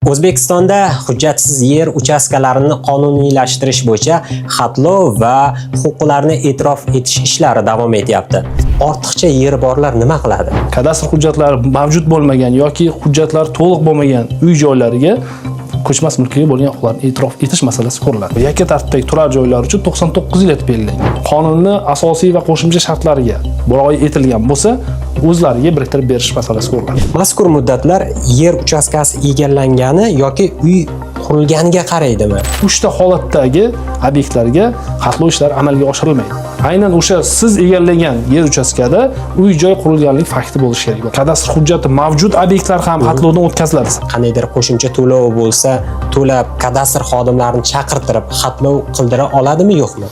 O'zbekistonda hujjatsiz yer uchastkalarini qonuniylashtirish bo'yicha xatlov va huquqlarni e'tirof etish ishlari davom etyapti. Ortiqcha yer borlar nima qiladi? Kadastr hujjatlari mavjud bo'lmagan yoki hujjatlar to'liq bo'lmagan uy-joylariga ko'chmas mulkka bo'lgan huquqlarni e'tirof etish masalasi ko'riladi. Yakka tartibdagi turar joylar uchun 99 yil etib belgilangan. Qonunning asosiy va qo'shimcha shartlariga rioya etilgan bo'lsa, o'zlariga biriktirib berish masalasi ko'riladi. Mazkur muddatlar yer uchastkasi egallangani yoki uy qurilganiga qaraydimi? 3 ta holatdagi obyektlarga xatlov ishlari amalga oshirilmaydi. Aynan o'sha siz egallagan yer uchastkada uy-joy qurilganlik fakti bo'lishi kerak. Kadastr hujjati mavjud obyektlar ham xatlovdan o'tkaziladi. Qandaydir qo'shimcha to'lov bo'lsa, to'lab kadastr xodimlarini chaqirtirib xatlov qildira oladimi, yo'qmi?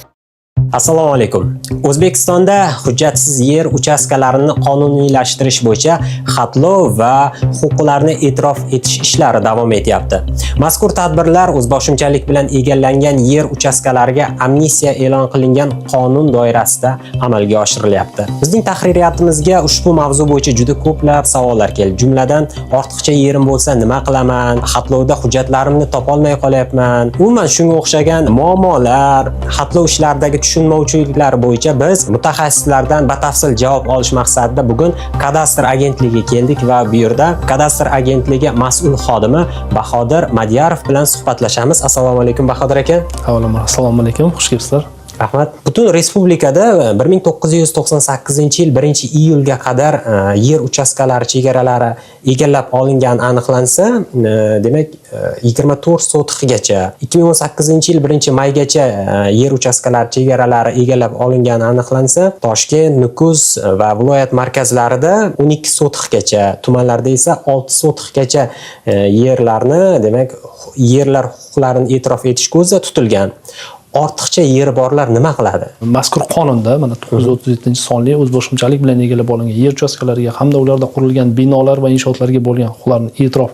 Assalomu alaykum. O'zbekistonda hujjatsiz yer uchastkalarini qonuniylashtirish bo'yicha xatlov va huquqlarni e'tirof etish ishlari davom etyapti. Mazkur tadbirlar o'zboshimchalik bilan egallangan yer uchastkalariga amnistiya e'lon qilingan qonun doirasida amalga oshirilyapti. Bizning tahririyatimizga ushbu mavzu bo'yicha juda ko'plab savollar keldi. Jumladan, ortiqcha yerim bo'lsa nima qilaman? Xatlovda hujjatlarimni topolmay qolyapman. Umuman shunga o'xshagan muammolar, xatlov ishlaridagi tushunmovchiliklar bo'yicha biz mutaxassislardan batafsil javob olish maqsadida bugun kadastr agentligiga keldik va bu yerda kadastr agentligi mas'ul xodimi Bahodir Madiyarov bilan suhbatlashamiz. Assalomu alaykum Bahodir aka. Assalomu alaykum, xush kelibsizlar. Rahmat. Butun respublikada 1998-yil 1-iyulga qadar yer uchastkalari chegaralari egallab olingani aniqlansa, demak 24 sotixgacha, 2018-yil 1-maygacha yer uchastkalari chegaralari egallab olingani aniqlansa, Toshkent, Nukus va viloyat markazlarida 12 sotixgacha, tumanlarda esa 6 sotixgacha yerlarni, demak, yerlar huquqlarini e'tirof etish ko'zda tutilgan. Ortiqcha yer borlar nima qiladi? Mazkur qonunda mana 937-sonli o'zboshimchalik bilan egallab olingan yer uchastkalariga hamda ularda qurilgan binolar va inshootlarga bo'lgan huquqlarni e'tirof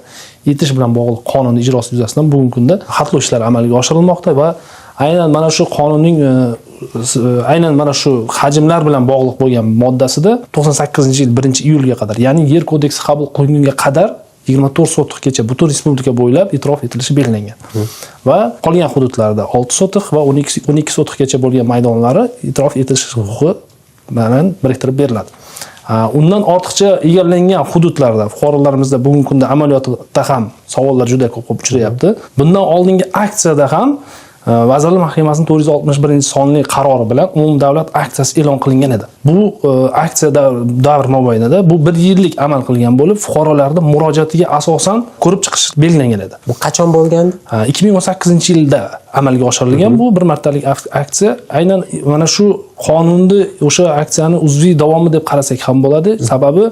etish bilan bog'liq qonun ijrosi yuzasidan bugungi kunda xatlov ishlari amalga oshirilmoqda va aynan mana shu qonunning hajmlar bilan bog'liq bo'lgan moddasida 98-yil 1-iyulga qadar, ya'ni yer kodeksi qabul qilingunga qadar 24 sotixgacha butun respublika bo'ylab e'tirof etilishi belgilangan. Va qolgan hududlarda 6 sotix va 12 sotixgacha bo'lgan maydonlari e'tirof etilish huquqi bilan biriktirib beriladi. Undan ortiqcha egallangan hududlarda fuqarolarimizda bugungi kunda amaliyotda ham savollar juda ko'p uchrayapti. Bundan oldingi aksiyada ham Vazirlar Mahkamasining 461-sonli qarori bilan umumdavlat aksiyasi e'lon qilingan edi. Bu aksiya davr mobaynida bu 1 yillik amal qilgan bo'lib, fuqarolarning murojaatiga asosan ko'rib chiqish belgilangan edi. Bu qachon bo'lgandi? 2018-yilda amalga oshirilgan bu bir martalik aksiya. Aynan mana shu qonunda o'sha aksiyani uzviy davomi deb qarasak ham bo'ladi. Sababi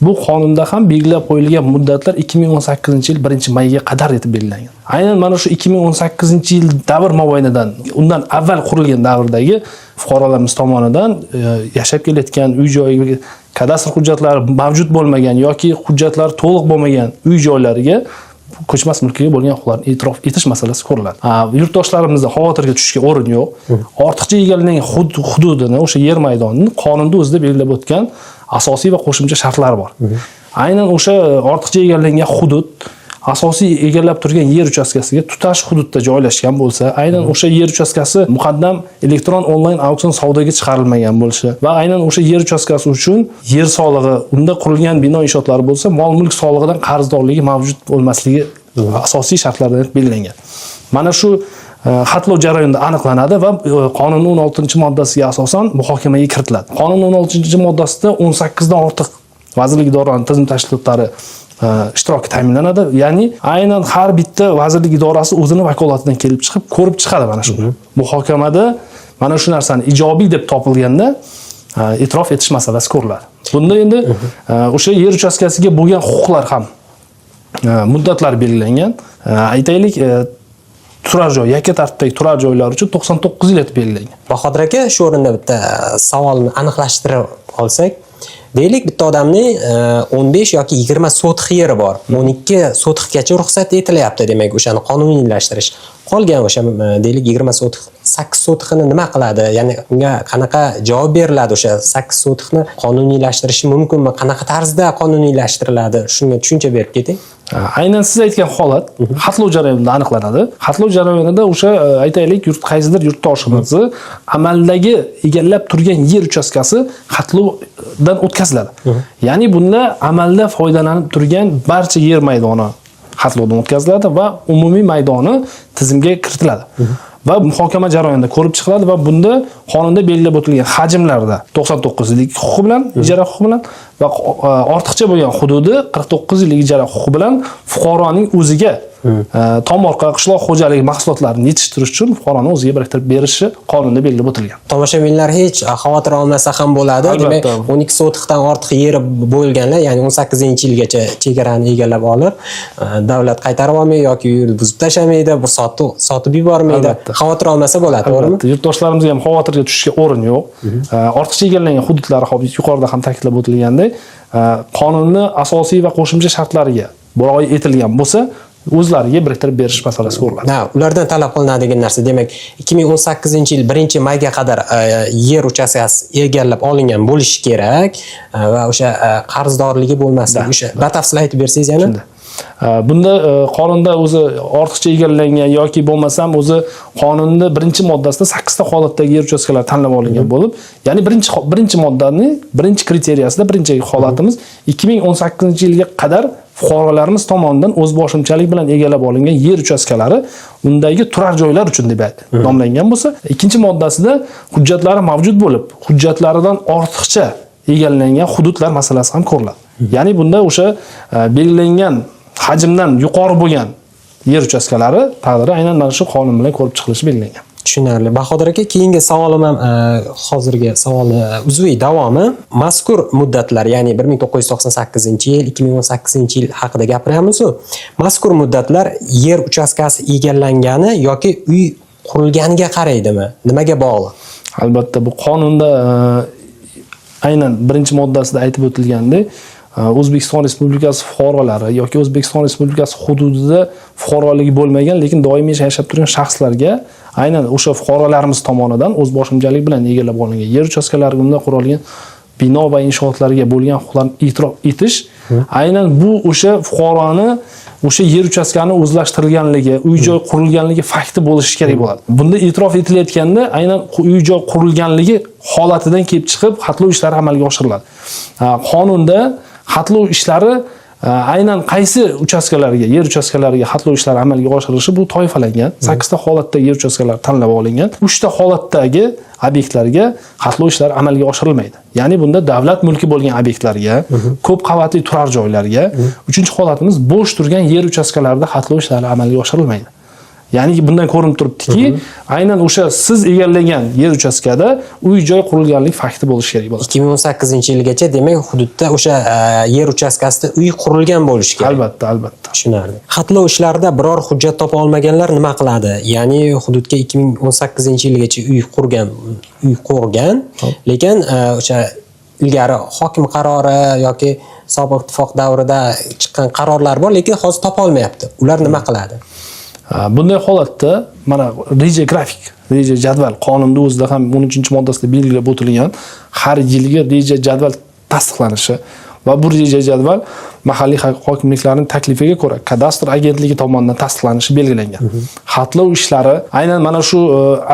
bu qonunda ham belgilab qo'yilgan muddatlar 2018-yil 1-mayga qadar etib belgilangan. Aynan mana shu 2018-yil davr mobaynidan, undan avval qurilgan davrdagi fuqarolarimiz tomonidan yashab kelayotgan uy-joyga kadastr hujjatlari mavjud bo'lmagan yoki hujjatlar to'liq bo'lmagan uy-joylariga ko'chmas mulkka bo'lgan huquqlarni e'tirof etish masalasi ko'riladi. Yurtdoshlarimizda xavotirga tushishga o'rin yo'q. Ortiqcha egallangan hududini, o'sha yer maydonini qonunda o'zida belgilab o'tgan asosiy va qo'shimcha shartlar bor. Aynan o'sha ortiqcha egallangan hudud asosiy egallab turgan yer uchastkasiga tutash hududda joylashgan bo'lsa, aynan o'sha yer uchastkasi muqaddam elektron onlayn auksion savdoga chiqarilmagan bo'lishi va aynan o'sha yer uchastkasi uchun yer solig'i, unda qurilgan bino inshootlari bo'lsa, mol-mulk solig'idan qarzdorligi mavjud bo'lmasligi asosiy shartlardan belgilangan. Mana shu xatlov jarayonida aniqlanadi va qonunning 16-moddasiga asosan muhokamaga kiritiladi. Qonunning 16-moddasida 18 dan ortiq vazirlik idoralarining tizim tashkilotlari ishtiroki ta'minlanadi. Ya'ni aynan har bitta vazirlik idorasi o'zini vakolatidan kelib chiqib, ko'rib chiqadi mana shu. Muhokamada mana shu narsani ijobiy deb topilganda e'tirof etish masalasi ko'riladi. Bunda endi o'sha yer uchastkasiga bo'lgan huquqlar ham muddatlar belgilangan. Aytaylik, turar joy, yakka tartibdagi turar joylar uchun 99 yil etib belgilangan. Bahodir aka, shu o'rinda bitta savolni aniqlashtirib olsak, deylik bitta odamning 15 yoki 20 sotix yeri bor. 12 sotixgacha ruxsat etilyapti, demak o'shani qonuniylashtirish. Qolgan o'sha deylik 20 sotix, 8 sotixni nima qiladi? Ya'ni unga qanaqa javob beriladi? O'sha 8 sotixni qonuniylashtirish mumkinmi? Qanaqa tarzda qonuniylashtiriladi? Shunga tushuncha berib keting. Aynan siz aytgan holat xatlov jarayonida aniqlanadi. Xatlov jarayonida o'sha aytaylik qaysidir yurtdoshimizni amaldagi egallab turgan yer uchastkasi xatlovdan o'tkaziladi. Ya'ni bunda amalda foydalanib turgan barcha yer maydoni xatlovdan o'tkaziladi va umumiy maydoni tizimga kiritiladi. Va muhokama jarayonida ko'rib chiqiladi va bunda qonunda belgilab o'tilgan hajmlarda 99 yillik huquqi bilan, ijara huquqi bilan va ortiqcha bo'lgan hududi 49 yillik ijara huquqi bilan fuqaroning o'ziga tomorqa qishloq xo'jaligi mahsulotlarini yetishtirish uchun fuqaroning o'ziga biriktirib berishi qonunda belgilab o'tilgan. Tomoshabinlar hech xavotir olmasa ham bo'ladi. Demak, 12 sotixdan ortiq yeri bo'lganlar, ya'ni 18-yilgacha chegarani egallab olib, davlat qaytarib olmaydi yoki buzib tashlamaydi, bu sotib yubormaydi. Xavotir olmasa bo'ladi, to'g'rimi? Yurtdoshlarimizga ham xavotirga tushishga o'rin yo'q. Ortiqcha egallangan hududlar yuqorida ham ta'kidlab o'tilgandek, qonunning asosiy va qo'shimcha shartlariga rioya etilgan bo'lsa, o'zlariga biriktirib berish masalasi ko'riladi. Ulardan talab qilinadigan narsa, demak, 2018-yil 1-mayga qadar yer uchastkasi egallab olingan bo'lishi kerak va o'sha qarzdorligi bo'lmasa, o'sha batafsil aytib bersangiz yana. Bunda qonunda o'zi ortiqcha egallangan yoki bo'lmasam o'zi qonunning 1-moddasida 8 ta holatdagi yer uchastkalari tanlab olingan bo'lib, ya'ni birinchi moddaning birinchi kriteriyasida birinchi holatimiz 2018-yilga qadar fuqarolarimiz tomonidan o'zboshimchalik bilan egallab olingan yer uchastkalari undagi turar joylar uchun deb nomlangan bo'lsa, ikkinchi moddasida hujjatlari mavjud bo'lib, hujjatlaridan ortiqcha egallangan hududlar masalasi ham ko'riladi. Ya'ni bunda o'sha belgilangan hajmdan yuqori bo'lgan yer uchastkalari taqdiri aynan mana shu qonun bilan ko'rib chiqilishi belgilangan. Tushunarli. Bahodir aka, keyingi savolim ham hozirgi savolni uzviy davomi. Mazkur muddatlar, ya'ni 1998-yil, 2018-yil haqida gapiramiz. Mazkur muddatlar yer uchastkasi egallangani yoki uy qurilganiga qaraydimi? Nimaga bog'liq? Albatta, bu qonunda aynan 1-moddasida aytib o'tilgandek, O'zbekiston Respublikasi fuqarolari yoki O'zbekiston Respublikasi hududida fuqaroligi bo'lmagan, lekin doimiy yashab turgan shaxslarga aynan o'sha fuqarolarimiz tomonidan o'zboshimchalik bilan egallab olingan yer uchastkalari unda qurilgan bino va inshootlarga bo'lgan huquqlarni e'tirof etish aynan bu o'sha fuqaroni o'sha yer uchastkani o'zlashtirilganligi, uy-joy qurilganligi fakti bo'lishi kerak bo'ladi. Bunda e'tirof etilayotganda aynan uy-joy qurilganligi holatidan kelib chiqib xatlov ishlari amalga oshiriladi. Qonunda xatlov ishlari aynan qaysi uchastkalarga, yer uchastkalariga xatlov ishlari amalga oshirilishi bu toifalangan. 8 ta holatda yer uchastkalari tanlab olingan. 3 ta holatdagi obyektlarga xatlov ishlari amalga oshirilmaydi. Ya'ni bunda davlat mulki bo'lgan obyektlarga, ko'p qavatli turar joylarga, 3-holatimiz bo'sh turgan yer uchastkalarida xatlov ishlari amalga oshirilmaydi. Ya'ni bundan ko'rinib turibdiki, aynan o'sha siz egallagan yer uchastkada uy-joy qurilganlik fakti bo'lishi kerak bo'ladi. 2018-yilgacha demak hududda o'sha yer uchastkasida uy qurilgan bo'lishi kerak. Albatta, albatta. Tushunarli. Xatlov ishlarida biror hujjat topa olmaganlar nima qiladi? Ya'ni hududga 2018-yilgacha uy qurgan, lekin o'sha ilgari hokim qarori yoki sobiq ittifoq davrida chiqqan qarorlar bor, lekin hozir topa olmayapti. Ular nima qiladi? Bunday holatda mana reja grafik, reja jadval qonunda o'zida ham 13-moddasida belgilab o'tilgan har yilgi reja jadval tasdiqlanishi va bu reja jadval mahalliy hokimliklarning taklifiga ko'ra kadastr agentligi tomonidan tasdiqlanishi belgilangan. Xatlov ishlari aynan mana shu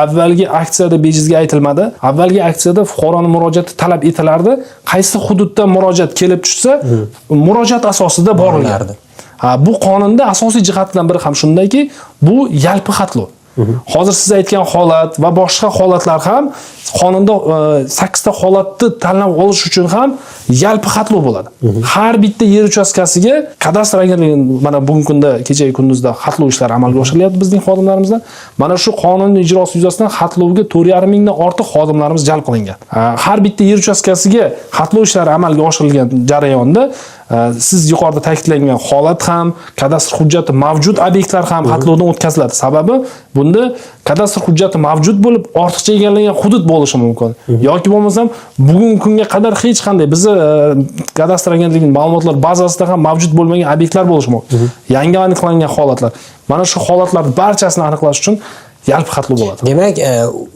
avvalgi aksiyada bejizga aytilmadi. Avvalgi aksiyada fuqaroning murojaati talab etilardi. Qaysi hududdan murojaat kelib tushsa, murojaat asosida borilardi. Bu qonunda asosiy jihatlardan biri ham shundayki, bu yalpi xatlov. Hozir siz aytgan holat va boshqa holatlar ham qonunda 8 ta holatni tanlab olish uchun ham yalpi xatlov bo'ladi. Har bitta yer uchastkasiga kadastr agentligi mana bugungi kunda kechagi kunduzda xatlov ishlari amalga oshirilyapti bizning xodimlarimizdan. Mana shu qonunning ijrosi yuzasidan xatlovga 4,5 mingdan ortiq xodimlarimiz jalb qilingan. Har bitta yer uchastkasiga xatlov ishlari amalga oshirilgan jarayonda siz yuqorida ta'kidlangan holat ham, kadastr hujjati mavjud obyektlar ham xatlovdan o'tkaziladi. Sababi bunda kadastr hujjati mavjud bo'lib, ortiqcha egallangan hudud bo'lishi mumkin. Yoki bo'lmasam bugungi kunga qadar hech qanday bizni kadastr agentligining ma'lumotlar bazasida ham mavjud bo'lmagan obyektlar bo'lishi mumkin. Yangi aniqlangan holatlar. Mana shu holatlarning barchasini aniqlash uchun yalpi xatlov bo'ladi. Demak,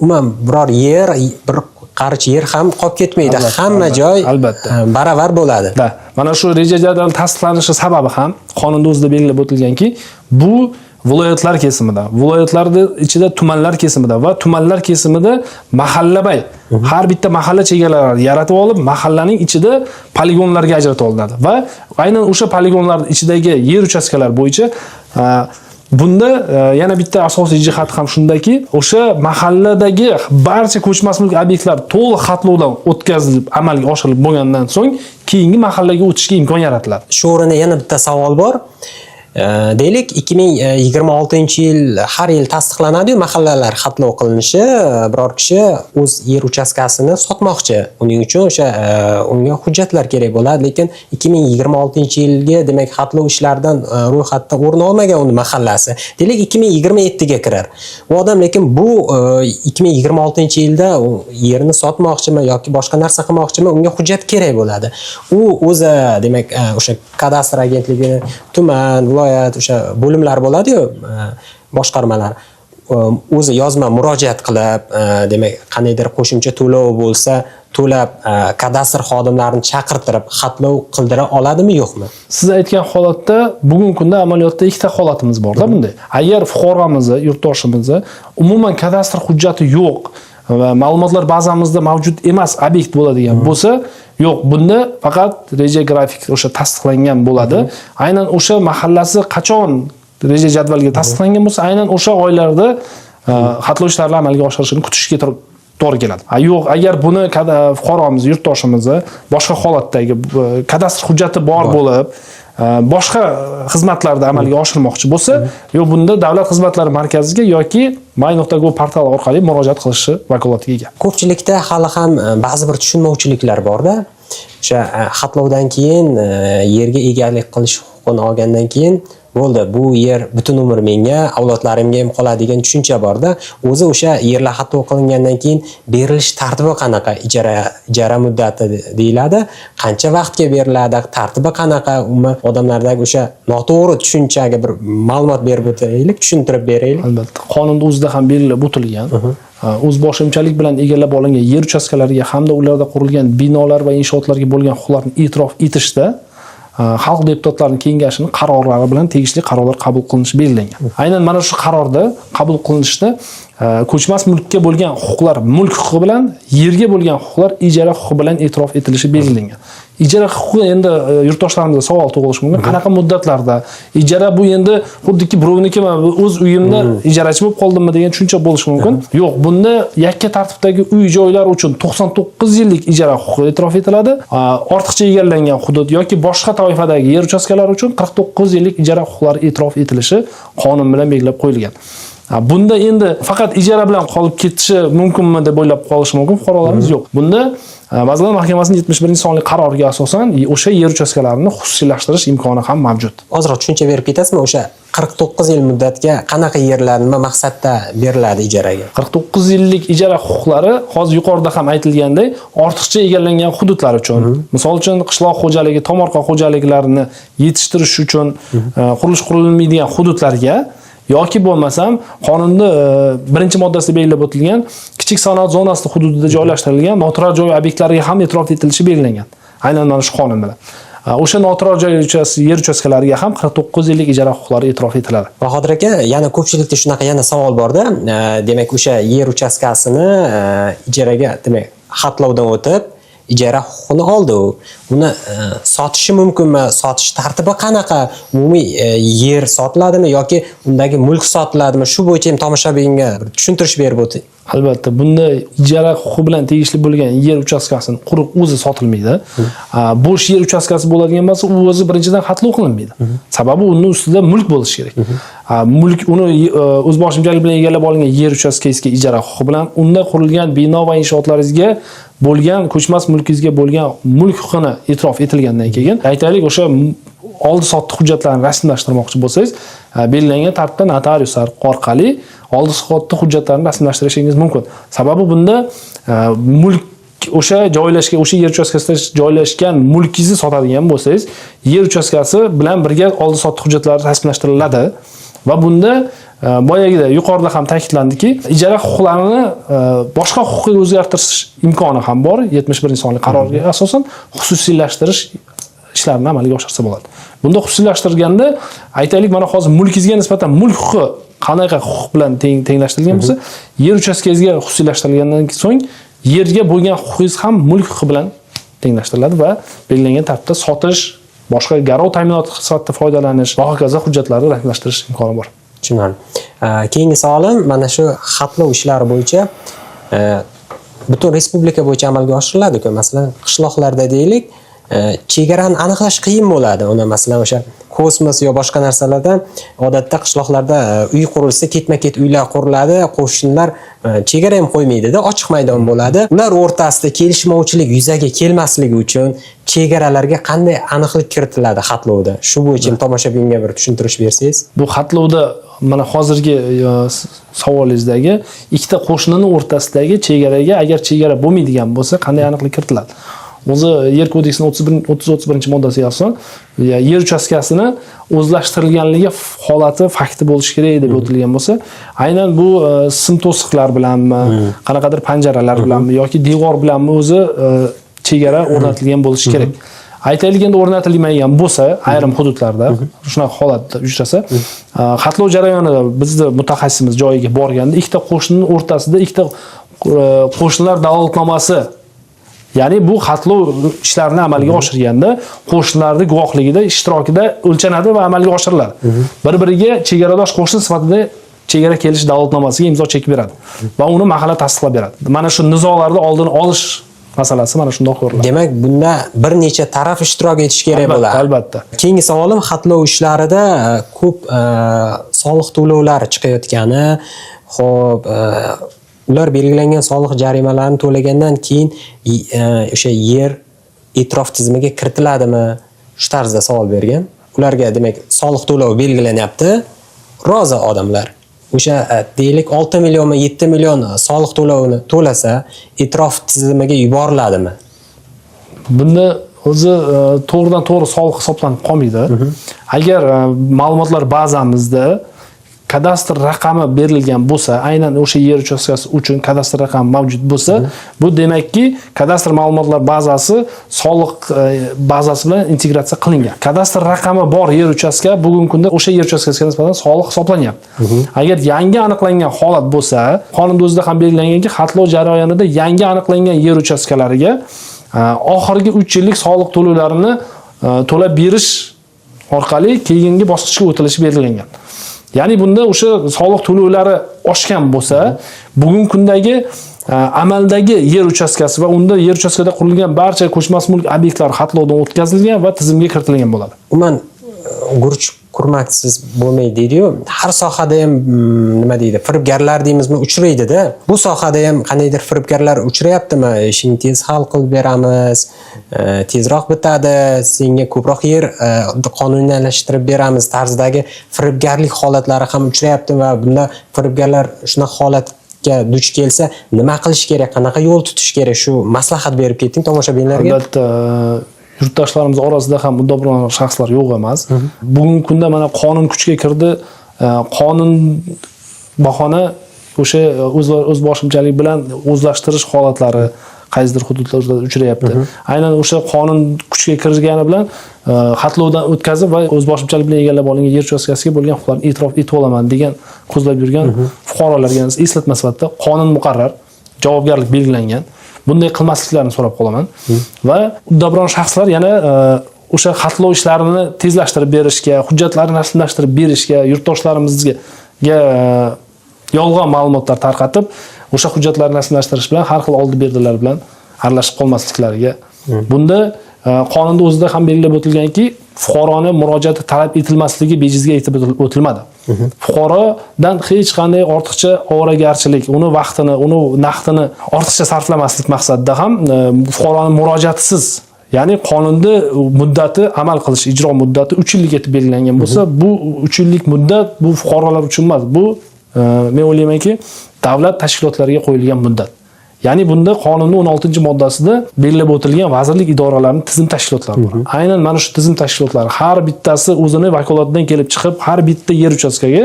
umuman biror yer, bir qarich yer ham qolib ketmaydi. Hamma joy albatta baravar bo'ladi. Mana shu reja jadval tasdiqlanishi sababi ham qonunda o'zida belgilab o'tilganki, bu viloyatlar kesimida, viloyatlarning ichida tumanlar kesimida va tumanlar kesimida mahallabay har bitta mahalla chegaralarini yaratib olib, mahallaning ichida poligonlarga ajratib olinadi va aynan o'sha poligonlar ichidagi yer uchastkalari bo'yicha bunda yana bitta asosiy jihat ham shundaki, o'sha mahalladagi barcha ko'chmas mulk obyektlar to'liq xatlovdan o'tkazilib, amalga oshirilib bo'lgandan so'ng keyingi mahallaga o'tishga imkon yaratiladi. Shu o'rinda yana bitta savol bor. Deylik 2026-yil har yil tasdiqlanadi-yu mahallalar xatlov qilinishi, biror kishi o'z yer uchastkasini sotmoqchi. Uning uchun o'sha unga hujjatlar kerak bo'ladi, lekin 2026-yilga demak xatlov ishlaridan ro'yxatda o'rin olmagan uni mahallasi. Deylik 2027 ga kirar. U odam lekin bu 2026-yilda yerini sotmoqchimi yoki boshqa narsa qilmoqchimi, unga hujjat kerak bo'ladi. U o'zi demak o'sha kadastr agentligi, tuman, viloyat o'sha bo'limlar bo'ladi-yu, boshqarmalar. O'zi yozma murojaat qilib, demak, qandaydir qo'shimcha to'lov bo'lsa, to'lab kadastr xodimlarini chaqirtirib xatlov qildira oladimi, yo'qmi? Siz aytgan holatda bugungi kunda amaliyotda ikkita holatimiz bor-da bunday. Agar fuqaromizni, yurtdoshimizni umuman kadastr hujjati yo'q va ma'lumotlar bazamizda mavjud emas obyekt bo'ladigan bo'lsa, yo'q, bunda faqat reja grafik o'sha tasdiqlangan bo'ladi. Aynan o'sha mahallasi qachon reja jadvalga tasdiqlangan bo'lsa, aynan o'sha oylarda xatlov ishlarini amalga oshirishini kutishga to'g'ri keladi. Yo'q, agar buni fuqaromiz, yurtdoshimizni boshqa holatdagi kadastr hujjati bor bo'lib, boshqa xizmatlarda amalga oshirmoqchi bo'lsa, yo'q, bunda Davlat xizmatlari markaziga yoki my.go portali orqali murojaat qilishi vakolatiga ega. Ko'pchilikda hali ham ba'zi bir tushunmovchiliklar bor-da. O'sha xatlovdan keyin yerga egalik qilish huquqini olgandan keyin bo'ldi, bu yer butun umr menga, avlodlarimga ham qoladi degan tushuncha bor-da. O'zi o'sha yerlar xatlov qilingandan keyin berilish tartibi qanaqa? Ijara muddati deyiladi. Qancha vaqtga beriladi? Tartibi qanaqa? Umuman odamlardagi o'sha noto'g'ri tushunchaga bir ma'lumot berib o'taylik, tushuntirib beraylik. Albatta, qonunda o'zida ham belgilab o'tilgan. O'zboshimchalik bilan egallab olingan yer uchastkalariga hamda ularda qurilgan binolar va inshootlarga bo'lgan huquqlarni e'tirof etishda Xalq deputatlarining kengashining qarorlari bilan tegishli qarorlar qabul qilinishi belgilangan. Aynan mana shu qarorda qabul qilinishda ko'chmas mulkka bo'lgan huquqlar mulk huquqi bilan yerga bo'lgan huquqlar ijara huquqi bilan e'tirof etilishi belgilangan. Ijara huquqi endi yurtdoshlarimizda savol tug'ilishi mumkin. Qanaqa muddatlarda? Ijara bu endi xuddiki birovniki o'z uyimda ijarachi bo'lib qoldimmi degan tushuncha bo'lishi mumkin. Yo'q, bunda yakka tartibdagi uy joylar uchun 99 yillik ijara huquqi e'tirof etiladi. Ortiqcha egallangan hudud yoki boshqa toifadagi yer uchastkalari uchun 49 yillik ijara huquqlari e'tirof etilishi qonun bilan belgilab qo'yilgan. Bunda endi faqat ijara bilan qolib ketishi mumkinmi deb o'ylab qolishi mumkin fuqarolarimiz. Yo'q. Bunda Vazirlar Mahkamasining 71-sonli qaroriga asosan o'sha yer uchastkalarini xususiylashtirish imkoni ham mavjud. Ozroq tushuncha berib ketasizmi? O'sha 49 yil muddatga qanaqa yerlar nima maqsadda beriladi ijaraga? 49 yillik ijara huquqlari hozir yuqorida ham aytilganday, ortiqcha egallangan hududlar uchun, misol uchun qishloq xo'jaligi, tomorqa xo'jaliklarini yetishtirish uchun qurilish qurilmaydigan hududlarga yoki bo'lmasam qonunda birinchi moddasida belgilab o'tilgan kichik sanoat zonasi hududida joylashtirilgan noturar joy obyektlariga ham e'tirof etilishi belgilangan. Aynan mana shu qonun bilan. O'sha noturar joy yer uchastkalariga ham 49 yillik ijara huquqlari e'tirof etiladi. Bahodir aka, yana ko'pchilikda shunaqa yana savol bor-da. Demak, o'sha yer uchastkasini ijaraga, demak, xatlovdan o'tib ijara huquqini oldi u. Uni sotishi mumkinmi? Sotish tartibi qanaqa? Umumiy yer sotiladimi yoki undagi mulk sotiladimi? Shu bo'yicha ham tomoshabinga tushuntirish berib o'ting. Albatta, bunda ijara huquqi bilan tegishli bo'lgan yer uchastkasini quruq o'zi sotilmaydi. Bo'sh yer uchastkasi bo'ladigan bo'lsa, u o'zi birinchidan xatlov qilinmaydi. Sababi uning ustida mulk bo'lishi kerak. Mulk uni o'zboshimchalik bilan egallab olingan yer uchastkasiga ijara huquqi bilan unda qurilgan bino va inshootlaringizga bo'lgan ko'chmas mulkingizga bo'lgan mulk huquqini e'tirof etilgandan keyin, aytaylik, o'sha oldi-sotdi hujjatlarini rasmiylashtirmoqchi bo'lsangiz, belgilangan tartibda notariuslar orqali oldi-sotdi hujjatlarini rasmiylashtirishingiz mumkin. Sababi bunda mulk o'sha joylashgan, o'sha yer uchastkasida joylashgan mulkingizni sotadigan bo'lsangiz, yer uchastkasi bilan birga oldi-sotdi hujjatlari rasmiylashtiriladi va bunda boyagida yuqorida ham ta'kidlandiki, ijara huquqlarini boshqa huquqqa o'zgartirish imkoni ham bor. 71-sonli qarorga asosan xususiylashtirish ishlarni amalga oshirsa bo'ladi. Bunda xususiylashtirganda aytaylik, mana hozir mulkingizga nisbatan mulk huquqi qanaqa huquq bilan tenglashtirilgan bo'lsa, yer uchastkangizga xususiylashtirilgandan so'ng yerga bo'lgan huquqingiz ham mulk huquqi bilan tenglashtiriladi va belgilangan tartibda sotish, boshqa garov ta'minoti sifatida foydalanish va hokazo hujjatlarni rasmiylashtirish imkoni bor. Tushundim. Keyingi savolim mana shu xatlov ishlari bo'yicha butun respublika bo'yicha amalga oshiriladi-ku. Masalan, qishloqlarda deylik, chegarani aniqlash qiyin bo'ladi. Uni masalan o'sha kosmos yo boshqa narsalardan odatda qishloqlarda uy qurilsa, ketma-ket uylar quriladi, qo'shnilar chegara ham qo'ymaydi-da, ochiq maydon bo'ladi. Ular o'rtasida kelishmovchilik yuzaga kelmasligi uchun chegaralarga qanday aniqlik kiritiladi xatlovda? Shu bo'yicha tomoshabinga bir tushuntirish bersangiz. Bu xatlovda mana hozirgi savolingizdagi ikkita qo'shnining o'rtasidagi chegaraga agar chegara bo'lmaydigan bo'lsa, qanday aniqlik kiritiladi? O'zi yer kodeksining 30-31-moddasiga asosan yer uchastkasini o'zlashtirilganligi holati fakti bo'lishi kerak deb o'tilgan bo'lsa, aynan bu sim to'siqlar bilanmi, qanaqadir panjaralar bilanmi yoki devor bilanmi o'zi chegara o'rnatilgan bo'lishi kerak. Aytaylik, endi o'rnatilmagan bo'lsa, ayrim hududlarda shunaqa holatda uchrasa, xatlov jarayonida bizni mutaxassisimiz joyiga borganda ikkita qo'shnining o'rtasida ikkita qo'shnilar dalolatnomasi, ya'ni bu xatlov ishlarini amalga oshirganda qo'shnilarning guvohligida, ishtirokida o'lchanadi va amalga oshiriladi. Bir-biriga chegaradosh qo'shni sifatida chegara kelish dalolatnomasiga imzo chekib beradi va uni mahalla tasdiqlab beradi. Mana shu nizolarni oldini olish masalasi mana shunday ko'riladi. Demak, bunda bir necha taraf ishtirok etishi kerak bo'ladi. Albatta. Keyingi savolim, xatlov ishlarida ko'p soliq to'lovlari chiqayotgani, xo'p, ular belgilangan soliq jarimalarini to'lagandan keyin o'sha yer e'tirof tizimiga kiritiladimi? Shu tarzda savol bergan. Ularga demak soliq to'lovi belgilanyapti. Rozi odamlar. O'sha deylik 6 millionmi 7 million soliq to'lovini to'lasa, e'tirof tizimiga yuboriladimi? Bunda o'zi to'g'ridan to'g'ri soliq hisoblanib qolmaydi. Agar ma'lumotlar bazamizda kadastr raqami berilgan bo'lsa, aynan o'sha yer uchastkasi uchun kadastr raqami mavjud bo'lsa, bu demakki kadastr ma'lumotlar bazasi soliq bazasi bilan integratsiya qilingan. Kadastr raqami bor yer uchastka bugungi kunda o'sha yer uchastkasiga nisbatan soliq hisoblanyapti. Agar yangi aniqlangan holat bo'lsa, qonunda o'zida ham belgilanganki, xatlov jarayonida yangi aniqlangan yer uchastkalariga oxirgi 3 yillik soliq to'lovlarini to'lab berish orqali keyingi bosqichga o'tilishi belgilangan. Ya'ni bunda o'sha soliq to'lovlari oshgan bo'lsa, bugungi kundagi amaldagi yer uchastkasi va unda yer uchastkasida qurilgan barcha ko'chmas mulk obyektlari xatlovdan o'tkazilgan va tizimga kiritilgan bo'ladi. Umuman guruch kurmaksiz bo'lmaydi deydi-yu. Har sohada ham nima deydi? Firibgarlar deymizmi, uchraydi-da. Bu sohada ham qandaydir firibgarlar uchrayaptimi? Ishing tez hal qilib beramiz, tezroq bitadi, senga ko'proq yer qonuniylashtirib beramiz tarzidagi firibgarlik holatlari ham uchrayaptimi va bunda firibgarlar shunaqa holatga duch kelsa, nima qilish kerak, qanaqa yo'l tutish kerak? Shu maslahat berib keting tomoshabinlarga. Albatta, yurtdoshlarimiz orasida ham uddaburon shaxslar yo'q emas. Bugungi kunda mana qonun kuchga kirdi. Qonun bahona o'sha o'z boshimchalik bilan o'zlashtirish holatlari qaysidir hududlarda uchrayapti. Aynan o'sha qonun kuchga kirgani bilan xatlovdan o'tkazib va o'z boshimchalik bilan egallab olingan yer uchastkasiga bo'lgan huquqlarni e'tirof etib olaman degan ko'zlab yurgan fuqarolarga eslatma sifatida qonun muqarrar, javobgarlik belgilangan. Bunday qilmasliklarini so'rab qolaman. Va uddaburon shaxslar yana o'sha xatlov ishlarini tezlashtirib berishga, hujjatlarni rasmiylashtirib berishga, yurtdoshlarimizga yolg'on ma'lumotlar tarqatib, o'sha hujjatlarni rasmiylashtirish bilan har xil oldi-berdilar bilan aralashib qolmasliklariga. Bunda qonunda o'zida ham belgilab o'tilganki, fuqaroni murojaati talab etilmasligi bejizga aytib o'tilmadi. Fuqarodan hech qanday ortiqcha ovoragarchilik, uni vaqtini, uni naqdini ortiqcha sarflamaslik maqsadida ham fuqaroning murojaatisiz, ya'ni qonunda muddati amal qilish, ijro muddati 3 yillik etib belgilangan bo'lsa, bu 3 yillik muddat bu fuqarolar uchun emas, bu men o'ylaymanki, davlat tashkilotlariga qo'yilgan muddat. Ya'ni bunda qonunning 16-moddasida belgilab o'tilgan vazirlik idoralarining tizim tashkilotlari bor. Aynan mana shu tizim tashkilotlari har bittasi o'zini vakolatidan kelib chiqib, har bitta yer uchastkaga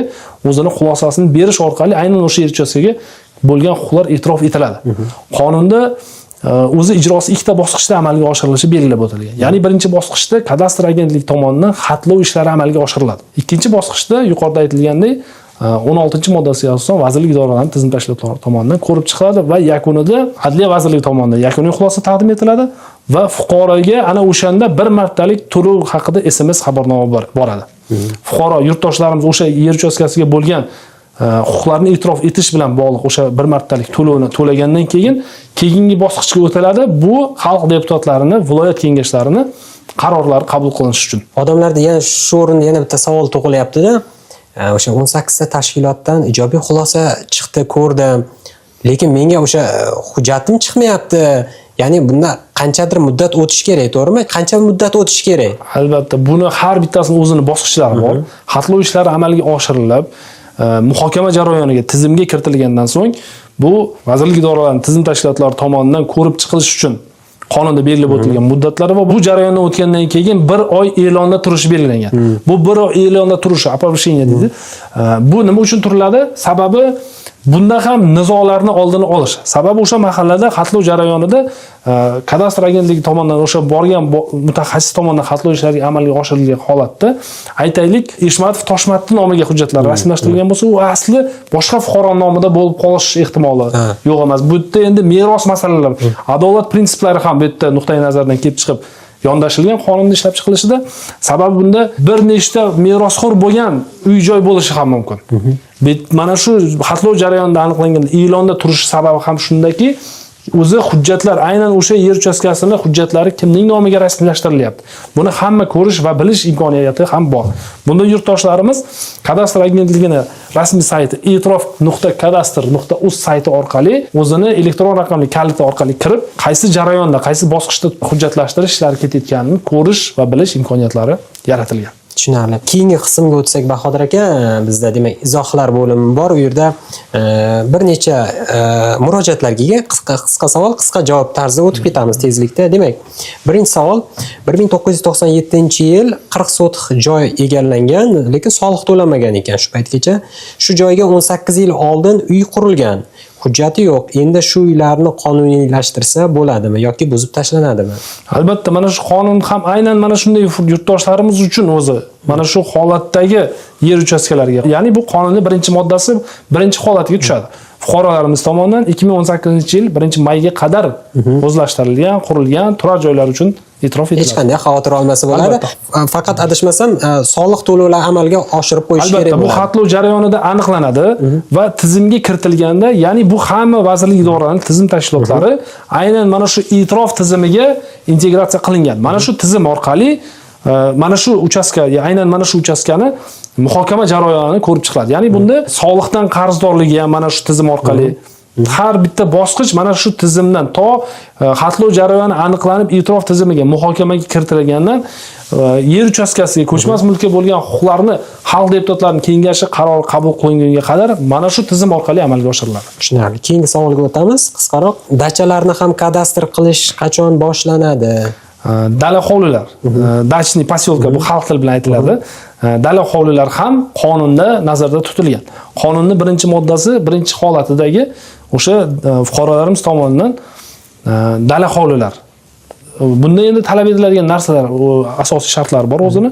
o'zini xulosasini berish orqali aynan o'sha yer uchastkaga bo'lgan huquqlar e'tirof etiladi. Qonunda o'zi ijrosi ikkita bosqichda amalga oshirilishi belgilab o'tilgan. Ya'ni birinchi bosqichda kadastr agentligi tomonidan xatlov ishlari amalga oshiriladi. Ikkinchi bosqichda yuqorida aytilgandek 16-moddasiga asosan vazirlik idoralarining tizim tashkilotlari tomonidan ko'rib chiqiladi va yakunida Adliya vazirligi tomonidan yakuniy xulosa taqdim etiladi va fuqaroga ana o'shanda bir martalik to'lov haqida SMS xabarnoma boradi. Fuqaro yurtdoshlarimiz o'sha yer uchastkasiga bo'lgan huquqlarini e'tirof etish bilan bog'liq o'sha bir martalik to'lovni to'lagandan keyin keyingi bosqichga o'tiladi. Bu xalq deputatlarini, viloyat kengashlarini qarorlari qabul qilinishi uchun. Odamlarda yana shu o'rinda yana bitta savol tug'ilyapti-da. O'sha 18 ta tashkilotdan ijobiy xulosa chiqdi, ko'rdim. Lekin menga o'sha hujjatim chiqmayapti. Ya'ni bunda qanchadir muddat o'tish kerak, to'g'rimi? Qancha muddat o'tish kerak? Albatta, buni har bittasini o'zini bosqichlari bor. Xatlov ishlari amalga oshirilib, muhokama jarayoniga tizimga kiritilgandan so'ng bu vazirlik idoralarining tizim tashkilotlari tomonidan ko'rib chiqilish uchun qonunda belgilab o'tilgan muddatlari va bu jarayondan o'tgandan keyin 1 oy e'londa turishi belgilangan. Bu 1 oy e'londa turishi оповещение deydi. Bu nima uchun turiladi? Sababi bunda ham nizolarni oldini olish. Sababi o'sha mahallada xatlov jarayonida kadastr agentligi tomonidan o'sha borgan mutaxassis tomonidan xatlov ishlari amalga oshirilgan holatda aytaylik Eshmatov Toshmatdin nomiga hujjatlar rasmiylashtirilgan bo'lsa, u asli boshqa fuqaro nomida bo'lib qolish ehtimoli yo'q emas. Bu yerda endi meros masalalari, adolat prinsiplari ham bu yerda nuqtai nazardan kelib chiqib yondashilgan qonunda ishlab chiqilishida. Sababi bunda bir nechta merosxo'r bo'lgan uy-joy bo'lishi ham mumkin. Mana shu xatlov jarayonida aniqlangan e'londa turishi sababi ham shundaki, o'zi hujjatlar aynan o'sha yer uchastkasini hujjatlari kimning nomiga rasmiylashtirilyapti. Buni hamma ko'rish va bilish imkoniyati ham bor. Bunda yurtdoshlarimiz kadastr agentligini rasmiy sayti e'tirof.kadastr.uz sayti orqali o'zini elektron raqamli kaliti orqali kirib, qaysi jarayonda, qaysi bosqichda hujjatlashtirish ishlari ketayotganini ko'rish va bilish imkoniyatlari yaratilgan. Tushunarli. Keyingi qismga o'tsak, Bahodir aka, bizda demak izohlar bo'limi bor. U yerda bir necha murojaatlarga qisqa savol, qisqa javob tarzida o'tib ketamiz tezlikda. Demak, birinchi savol 1997-yil 40 sotix joy egallangan, lekin soliq to'lanmagan ekan shu paytgacha. Shu joyga 18 yil oldin uy qurilgan. Hujjati yo'q. Endi shu uylarni qonuniylashtirsa bo'ladimi yoki buzib tashlanadimi? Albatta, mana shu qonun ham aynan mana shunday yurtdoshlarimiz uchun o'zi mana shu holatdagi yer uchastkalariga, ya'ni bu qonunning birinchi moddasi birinchi holatiga tushadi. Fuqarolarimiz tomonidan 2018-yil 1-mayga qadar o'zlashtirilgan, qurilgan turar joylar uchun e'tirof etiladi. Hech qanday xavotir olmasa bo'ladi. Faqat adashmasam, soliq to'lovlari amalga oshirib qo'yish kerak bo'ladi. Albatta, bu xatlov jarayonida aniqlanadi va tizimga kiritilganda, ya'ni bu hamma vazirlik idoralarining tizim tashkilotlari aynan mana shu e'tirof tizimiga integratsiya qilingan. Mana shu tizim orqali mana shu uchastka, aynan mana shu uchastkani muhokama jarayonini ko'rib chiqiladi. Ya'ni bunda soliqdan qarzdorligi ham mana shu tizim orqali har bitta bosqich mana shu tizimdan to xatlov jarayoni aniqlanib e'tirof tizimiga muhokamaga kiritilgandan yer uchastkasiga ko'chmas mulkka bo'lgan huquqlarni xalq deputatlarining kengashi qaror qabul qilingunga qadar mana shu tizim orqali amalga oshiriladi. Tushunarli. Keyingi savolga o'tamiz. Qisqaroq, dachalarni ham kadastr qilish qachon boshlanadi? Dala hovlilar, dachniy posyolka, bu xalq tili bilan aytiladi. Dala hovlilar ham qonunda nazarda tutilgan. Qonunning birinchi moddasi birinchi holatidagi o'sha fuqarolarimiz tomonidan dala hovlilar. Bunda endi talab etiladigan narsalar, asosiy shartlar bor o'zini.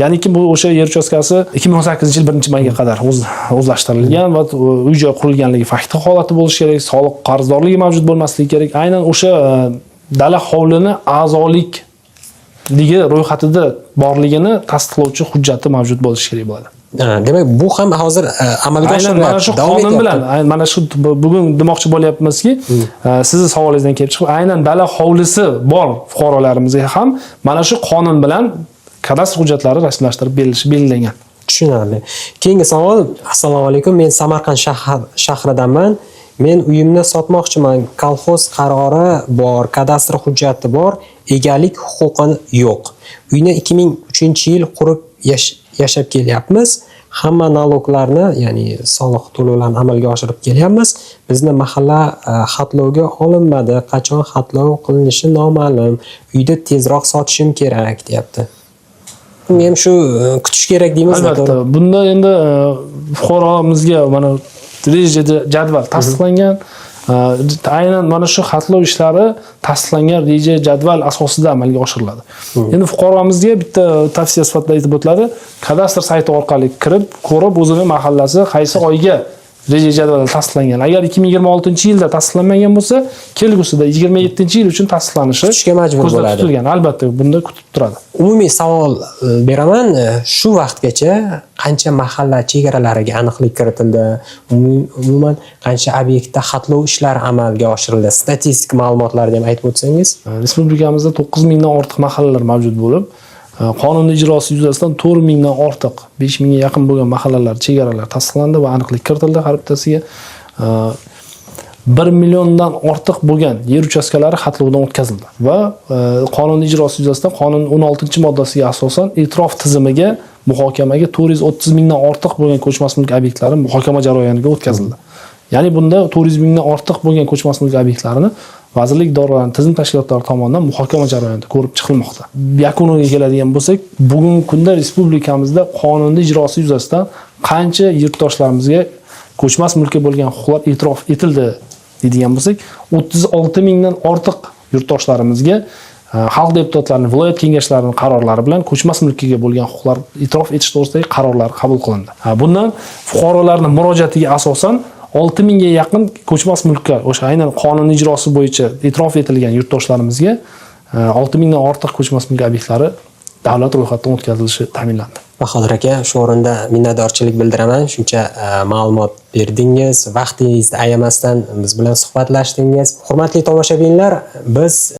Ya'niki bu o'sha yer uchastkasi 2018-yil 1-mayga qadar o'zlashtirilgan va uy-joy qurilganligi fakti holati bo'lishi kerak, soliq qarzdorligi mavjud bo'lmasligi kerak. Aynan o'sha dala hovlini a'zolikligi ro'yxatida borligini tasdiqlovchi hujjati mavjud bo'lishi kerak bo'ladi. Demak, bu ham hozir amalga oshiriladi. Mana shu qonun bilan, mana shu bugun demoqchi bo'lyapmizki, sizning savolingizdan kelib chiqib, aynan dala hovlisi bor fuqarolarimizga ham mana shu qonun bilan kadastr hujjatlari rasmiylashtirib berilishi belgilangan. Tushunarli. Keyingi savol: Assalomu alaykum, men Samarqand shahridanman. Men uyimni sotmoqchiman. Kolxoz qarori bor, kadastr hujjati bor, egalik huquqi yo'q. Uyni 2003-yil qurib yashab kelyapmiz. Hamma naloglarni, ya'ni soliq to'lovlarini amalga oshirib kelyapmiz. Bizni mahalla xatlovga olinmadi. Qachon xatlov qilinishi noma'lum. Uyni tezroq sotishim kerak, deyapti. Men shu kutish kerak deymiz. Albatta, bunda endi fuqaromizga mana rejada jadval tasdiqlangan. aynan mana shu xatlov ishlari tasdiqlangan reja jadval asosida amalga oshiriladi. Endi fuqaromizga bitta tavsiya sifatida aytib o'tiladi, kadastr sayti orqali kirib, ko'rib o'zini mahallasi qaysi oyga reja jadvali tasdiqlangan. Agar 2026-yilda tasdiqlanmagan bo'lsa, kelgusida 27-yil uchun tasdiqlanishi kutishga majbur bo'ladi. Kutilgan. Albatta, bunda kutib turadi. Umumiy savol beraman. Shu vaqtgacha qancha mahalla chegaralariga aniqlik kiritildi? Umuman qancha obyektda xatlov ishlari amalga oshirildi? Statistik ma'lumotlarni ham aytib o'tsangiz. Respublikamizda 9000 dan ortiq mahallalar mavjud bo'lib, qonun ijrosi yuzasidan 4000 dan ortiq, 5000 ga yaqin bo'lgan mahallalar, chegaralar tasdiqlandi va aniqlik kiritildi har bittasiga. 1 milliondan ortiq bo'lgan yer uchastkalari xatlovdan o'tkazildi va qonun ijrosi yuzasidan qonun 16-moddasiga asosan e'tirof tizimiga muhokamaga 430 mingdan ortiq bo'lgan ko'chmas mulk obyektlari muhokama jarayoniga o'tkazildi. Ya'ni bunda 400 mingdan ortiq bo'lgan ko'chmas mulk obyektlarini vazirlik idoralari, tizim tashkilotlari tomonidan muhokama jarayonida ko'rib chiqilmoqda. Yakuniga keladigan bo'lsak, bugungi kunda respublikamizda qonun ijrosi yuzasidan qancha yurtdoshlarimizga ko'chmas mulkka bo'lgan huquqlar e'tirof etildi deydigan bo'lsak, 36 mingdan ortiq yurtdoshlarimizga xalq deputatlarining viloyat kengashlarining qarorlari bilan ko'chmas mulkiga bo'lgan huquqlar e'tirof etish to'g'risidagi qarorlar qabul qilindi. Bundan fuqarolarning murojaatiga asosan 6000 ga yaqin ko'chmas mulkka, o'sha aynan qonun ijrosi bo'yicha e'tirof etilgan yurtdoshlarimizga 6000 dan ortiq ko'chmas mulk obyektlari davlat ro'yxatidan o'tkazilishi ta'minlandi. Bahodir aka, shu o'rinda minnatdorchilik bildiraman. Shuncha ma'lumot berdingiz, vaqtingizni ayamasdan biz bilan suhbatlashdingiz. Hurmatli tomoshabinlar, biz